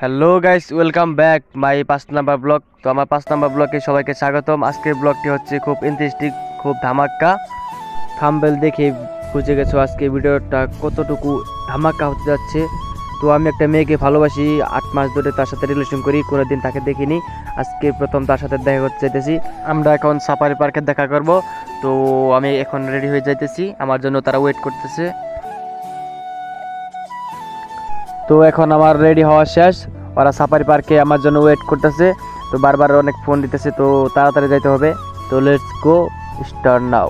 Hello guys, welcome back my 5 number blog. তো আমার 5 number ব্লগে সবাইকে স্বাগতম। আজকের ব্লগটি হচ্ছে খুব ইন্টারেস্টিং, খুব ধামাক্কা। থাম্বনেল দেখে বুঝে গেছো আজকে ভিডিওটা কতটুকু ধামাক্কা হতে যাচ্ছে। তো আমি একটা মেয়েকে ভালোবাসি, 8 মাস ধরে তার সাথে রিলেশন করি, কোনোদিন তাকে দেখিনি। আজকে প্রথম তার সাথে দেখা করতে চাইতেছি। আমরা এখন সাফারি পার্কে দেখা করব। তো আমি এখন রেডি হয়ে যাইতেছি, আমার জন্য তারা ওয়েট করতেছে। তো এখন আমার রেডি হওয়া শেষ, ওরা সাফারি পার্কে আমার জন্য ওয়েট করতেছে। তো বারবার অনেক ফোন দিতেছে, তো তাড়াতাড়ি যাইতে হবে। তো লেটস গো, স্টার্ট নাও।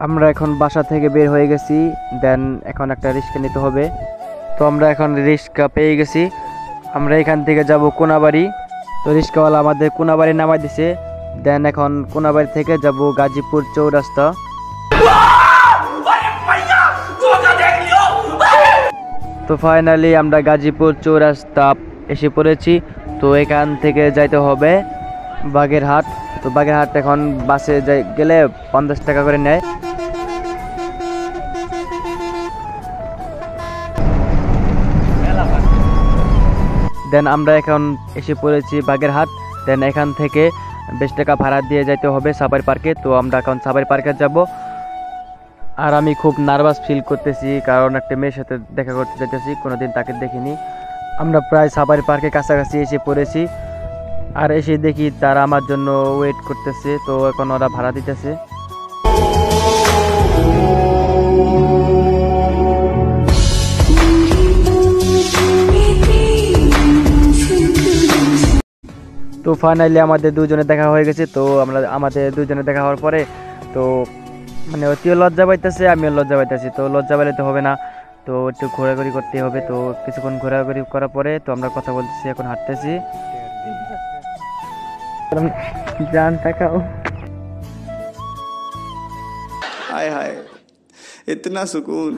আমরা এখন বাসা থেকে বের হয়ে গেছি, দেন এখন একটা রিক্সা নিতে হবে। তো আমরা এখন রিক্সা পেয়ে গেছি। আমরা এখান থেকে যাব কোনাবাড়ি। তো রিক্সাওয়ালা আমাদের কোনাবাড়ি নামাই দিছে। দেন এখন কোনাবাড়ি থেকে যাব গাজীপুর চৌরাস্তা। তো ফাইনালি আমরা গাজীপুর চৌরাস্তা এসে পড়েছি। তো এখান থেকে যাইতে হবে বাগেরহাট। তো বাগেরহাট এখন বাসে গেলে 50 টাকা করে নেয়। দেন আমরা এখন এসে পড়েছি বাগেরহাট। দেন এখান থেকে 20 টাকা ভাড়া দিয়ে যাইতে হবে সাফারি পার্কে। তো আমরা এখন সাফারি পার্কে যাব। আর আমি খুব নার্ভাস ফিল করতেছি, কারণ একটা মেয়ের সাথে দেখা করতে যেতেছি, কোনোদিন তাকে দেখিনি। আমরা প্রায় সাফারি পার্কের কাছাকাছি এসে পড়েছি। আর এসে দেখি তারা আমার জন্য ওয়েট করতেছে। তো এখন ওরা ভাড়া দিতেছে। তো ফাইনালি আমাদের দুজনে দেখা হয়ে গেছে। তো আমাদের দুজনে দেখা হওয়ার পরে তো মানে অতিও লজ্জা পাইতেছে, আমিও লজ্জা পাইতেছি। তো লজ্জা পাইলে তো হবে না, তো একটু ঘোরাঘুরি করতে হবে। তো কিছুক্ষণ ঘোরাঘুরি করার পরে তো আমরা কথা বলতেছি, এখন হাঁটতেছি। जान तकाओ। हाय हाय, इतना सुकून।